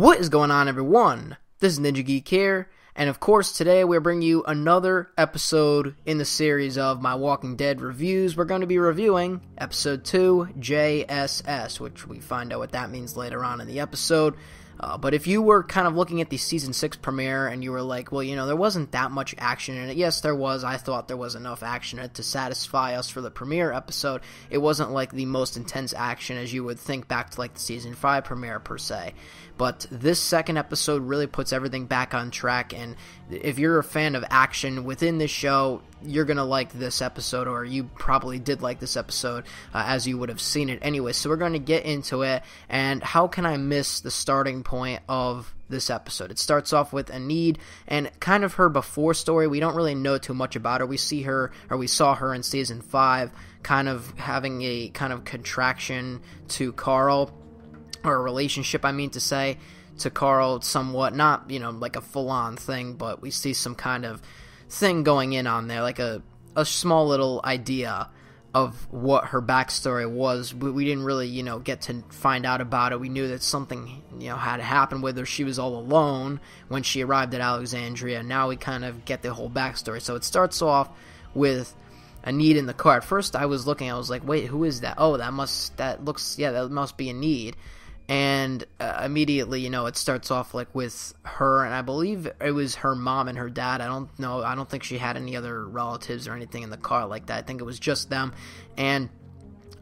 What is going on, everyone? This is Ninja Geek here, and of course today we're bringing you another episode in the series of my Walking Dead reviews. We're going to be reviewing episode 2, JSS, which we find out what that means later on in the episode. But if you were kind of looking at the Season 6 premiere and you were like, well, you know, there wasn't that much action in it. Yes, there was. I thought there was enough action in it to satisfy us for the premiere episode. It wasn't like the most intense action as you would think back to like the Season 5 premiere per se. But this second episode really puts everything back on track, and if you're a fan of action within this show, you're going to like this episode, or you probably did like this episode, as you would have seen it anyway. So we're going to get into it, and how can I miss the starting point of this episode? It starts off with Enid and kind of her before story. We don't really know too much about her. We see her, or we saw her in Season 5, kind of having a kind of contraction to Carl, or a relationship, I mean to say, to Carl somewhat, not, you know, like a full-on thing, but we see some kind of thing going in on there, like a small little idea of what her backstory was. We didn't really, you know, get to find out about it. We knew that something, you know, had happened with her. She was all alone when she arrived at Alexandria. Now we kind of get the whole backstory. So it starts off with Enid in the car. At first I was looking, I was like, wait, who is that? Oh, that must be Enid. And immediately, you know, it starts off like with her, and I believe it was her mom and her dad. I don't know. I don't think she had any other relatives or anything in the car like that. I think it was just them. And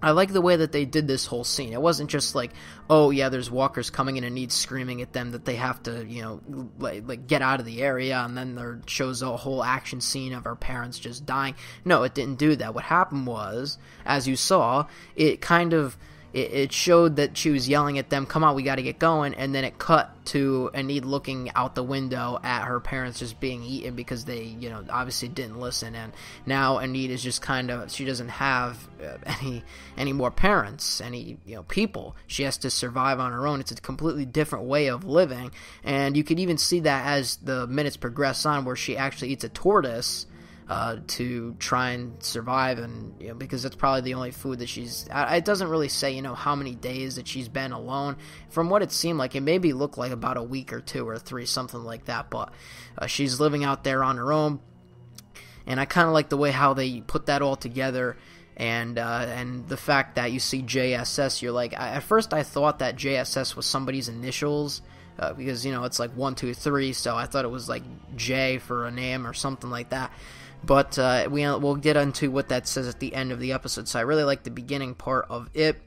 I like the way that they did this whole scene. It wasn't just like, oh yeah, there's walkers coming in and Enid screaming at them that they have to, you know, like get out of the area, and then there shows a whole action scene of her parents just dying. No, it didn't do that. What happened was, as you saw, it kind of... It showed that she was yelling at them, come on, we gotta get going, and then it cut to Enid looking out the window at her parents just being eaten because they, you know, obviously didn't listen, and now Enid is just kind of, she doesn't have any more parents, any, you know, people. She has to survive on her own. It's a completely different way of living, and you could even see that as the minutes progress on, where she actually eats a tortoise to try and survive, and you know, because that's probably the only food that she's... It doesn't really say, you know, how many days that she's been alone. From what it seemed like, it maybe looked like about a week or 2 or 3, something like that, but she's living out there on her own, and I kind of like the way how they put that all together. And the fact that you see JSS, you're like... At first I thought that JSS was somebody's initials, because, you know, it's like 1, 2, 3, so I thought it was like J for a name or something like that. But we'll get into what that says at the end of the episode. So I really like the beginning part of it.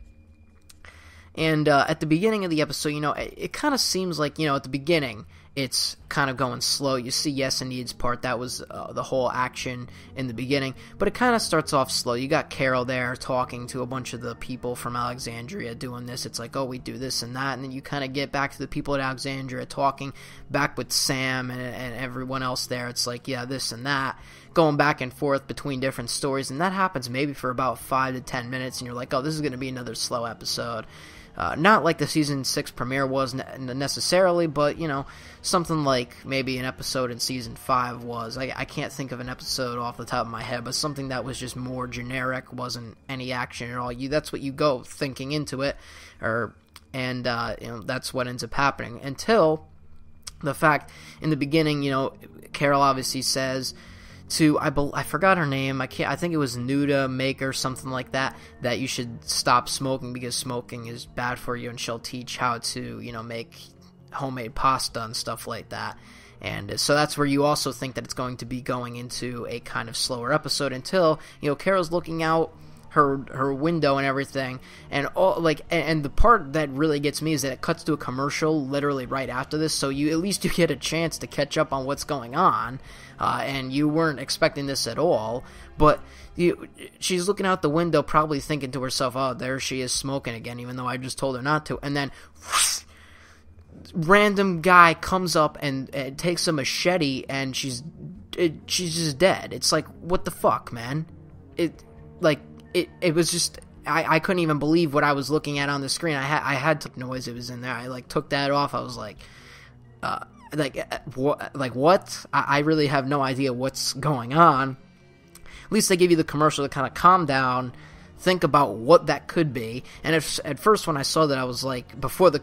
And at the beginning of the episode, you know, it kind of seems like, you know, at the beginning, it's kind of going slow. You see Yes and Enid's part. That was the whole action in the beginning. But it kind of starts off slow. You got Carol there talking to a bunch of the people from Alexandria doing this. It's like, oh, we do this and that. And then you kind of get back to the people at Alexandria talking back with Sam and everyone else there. It's like, yeah, this and that. Going back and forth between different stories. And that happens maybe for about 5 to 10 minutes. And you're like, oh, this is going to be another slow episode. Not like the Season 6 premiere was necessarily, but, you know, something like maybe an episode in Season 5 was. I can't think of an episode off the top of my head, but something that was just more generic, wasn't any action at all. That's what you go thinking into it, and you know, that's what ends up happening. Until the fact, in the beginning, you know, Carol obviously says... I forgot her name. I think it was Nuda Maker, something like that. That you should stop smoking because smoking is bad for you, and she'll teach how to, you know, make homemade pasta and stuff like that. And so that's where you also think that it's going to be going into a kind of slower episode until, you know, Carol's looking out her window and everything, and and the part that really gets me is that it cuts to a commercial literally right after this, so at least you get a chance to catch up on what's going on, and you weren't expecting this at all, but she's looking out the window probably thinking to herself, oh, there she is smoking again, even though I just told her not to, and then whoosh, random guy comes up and takes a machete, and she's just dead. It's like, what the fuck, man? It was just, I couldn't even believe what I was looking at on the screen. I had to noise it was in there. I like took that off. I was like what? I really have no idea what's going on. At least they give you the commercial to kind of calm down think about what that could be. And at first when I saw that, I was like, before the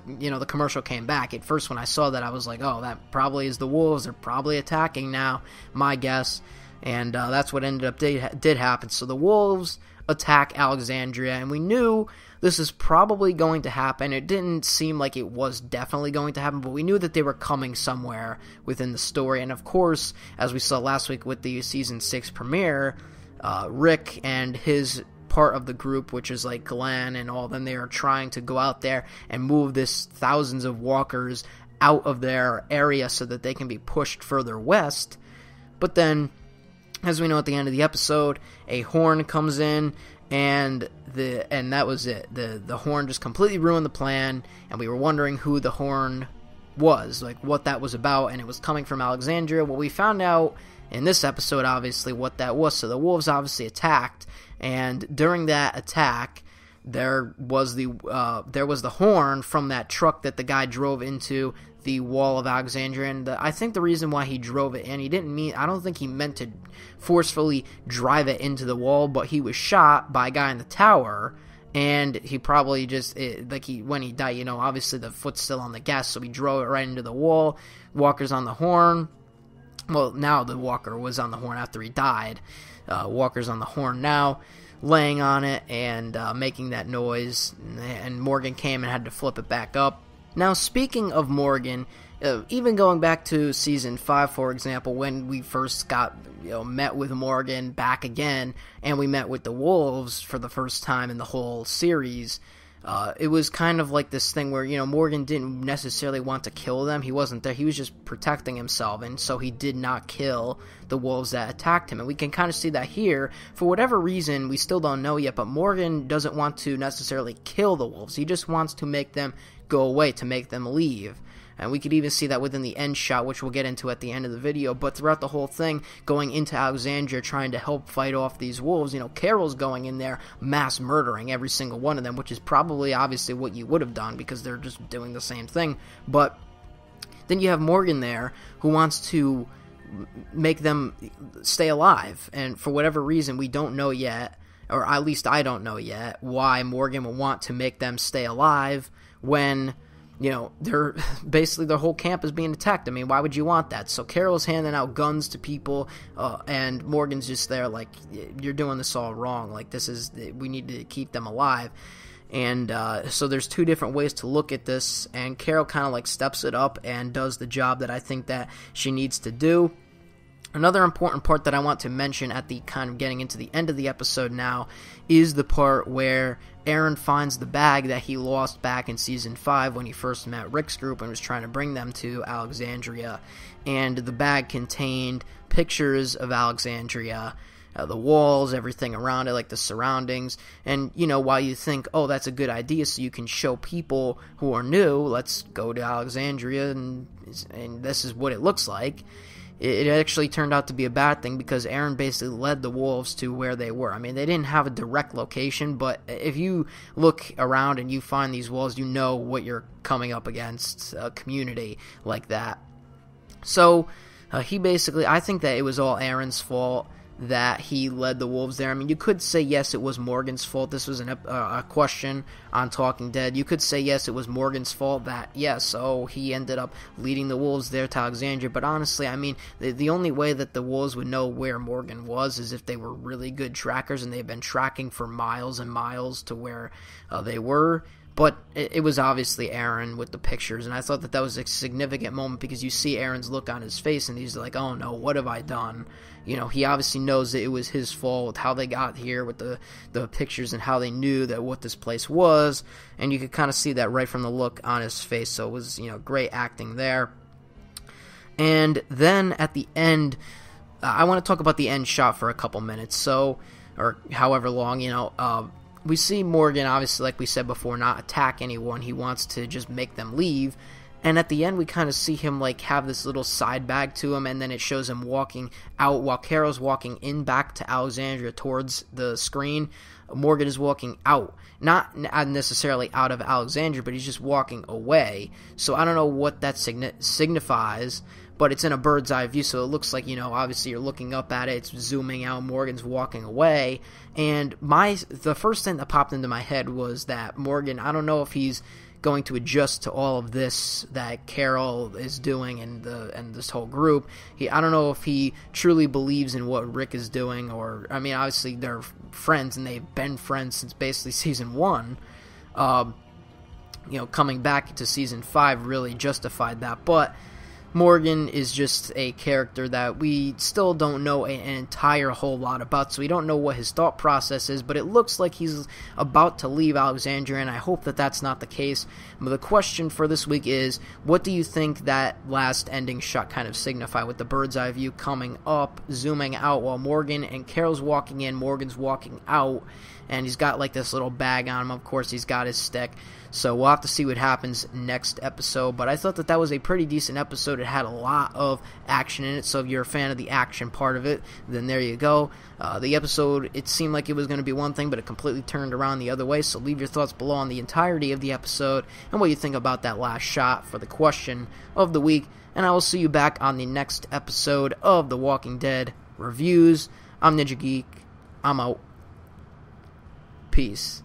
commercial came back, at first when I saw that, I was like, oh, that probably is the wolves. They're probably attacking now, my guess. And that's what ended up did happen. So the wolves attack Alexandria, and we knew this is probably going to happen. It didn't seem like it was definitely going to happen, but we knew that they were coming somewhere within the story. And of course, as we saw last week with the Season 6 premiere, Rick and his part of the group, which is like Glenn and all them, they are trying to go out there and move this thousands of walkers out of their area so that they can be pushed further west. But then, as we know at the end of the episode, a horn comes in, and that was it. The horn just completely ruined the plan, and we were wondering who the horn was, like what that was about, and it was coming from Alexandria. Well, we found out in this episode, obviously, what that was. So the wolves obviously attacked, and during that attack, there was the horn from that truck that the guy drove into the wall of Alexandria. And I think the reason why he drove it in, I don't think he meant to forcefully drive it into the wall, but he was shot by a guy in the tower, and he probably when he died, obviously the foot's still on the gas, so he drove it right into the wall. Walker's on the horn. Well, now the walker was on the horn after he died. Walker's on the horn now, laying on it and making that noise, and Morgan came and had to flip it back up. Now, speaking of Morgan, even going back to Season 5, for example, when we first met with Morgan back again, and we met with the wolves for the first time in the whole series, it was kind of like this thing where, Morgan didn't necessarily want to kill them. He wasn't there. He was just protecting himself, and so he did not kill the wolves that attacked him. And we can kind of see that here. For whatever reason, we still don't know yet, but Morgan doesn't want to necessarily kill the wolves. He just wants to make them go away, to make them leave. And we could even see that within the end shot, which we'll get into at the end of the video. But throughout the whole thing, going into Alexandria, trying to help fight off these wolves, Carol's going in there, mass murdering every single one of them, which is probably, obviously, what you would have done, because they're just doing the same thing. But then you have Morgan there, who wants to make them stay alive. And for whatever reason, we don't know yet, or at least I don't know yet, why Morgan will want to make them stay alive when they're basically, their whole camp is being attacked. I mean, why would you want that? So Carol's handing out guns to people, and Morgan's just there like, you're doing this all wrong. Like, we need to keep them alive. And so there's two different ways to look at this, and Carol kind of like steps it up and does the job that I think that she needs to do. Another important part that I want to mention at the kind of getting into the end of the episode now is the part where Aaron finds the bag that he lost back in Season 5 when he first met Rick's group and was trying to bring them to Alexandria. And the bag contained pictures of Alexandria, the walls, everything around it, like the surroundings. And, while you think, oh, that's a good idea so you can show people who are new, let's go to Alexandria and this is what it looks like. It actually turned out to be a bad thing, because Aaron basically led the wolves to where they were. I mean, they didn't have a direct location, but if you look around and you find these walls, you know what you're coming up against, a community like that. So, he basically, I think that it was all Aaron's fault that he led the wolves there. I mean, you could say, yes, it was Morgan's fault. This was a question on Talking Dead. You could say, yes, it was Morgan's fault that, yes, he ended up leading the wolves there to Alexandria. But honestly, I mean, the only way that the wolves would know where Morgan was is if they were really good trackers, and they've been tracking for miles and miles to where they were. But it was obviously Aaron with the pictures, and I thought that was a significant moment, because you see Aaron's look on his face, and he's like, oh no, what have I done? He obviously knows that it was his fault with how they got here, with the pictures, and how they knew that what this place was, and you could kind of see that right from the look on his face. So it was, great acting there. And then at the end, I want to talk about the end shot for a couple minutes, or however long, we see Morgan, obviously, like we said before, not attack anyone. He wants to just make them leave. And at the end, we kind of see him like have this little side bag to him, and then it shows him walking out while Carol's walking in back to Alexandria towards the screen. Morgan is walking out, not necessarily out of Alexandria, but he's just walking away. So I don't know what that signifies, but it's in a bird's eye view, so it looks like, obviously you're looking up at it, it's zooming out, Morgan's walking away, and the first thing that popped into my head was that Morgan, I don't know if he's going to adjust to all of this that Carol is doing and this whole group. I don't know if he truly believes in what Rick is doing, or, I mean, obviously they're friends, and they've been friends since basically season 1. Coming back to season 5 really justified that, but Morgan is just a character that we still don't know an entire whole lot about, so we don't know what his thought process is, but it looks like he's about to leave Alexandria, and I hope that that's not the case. But the question for this week is, what do you think that last ending shot kind of signify, with the bird's eye view coming up, zooming out while Morgan and Carol's walking in, Morgan's walking out, and he's got like this little bag on him. Of course, he's got his stick. So we'll have to see what happens next episode. But I thought that was a pretty decent episode. It had a lot of action in it. So if you're a fan of the action part of it, then there you go. The episode, it seemed like it was going to be one thing, but it completely turned around the other way. So leave your thoughts below on the entirety of the episode and what you think about that last shot for the question of the week. And I will see you back on the next episode of The Walking Dead Reviews. I'm Ninja Geek. I'm out. Peace.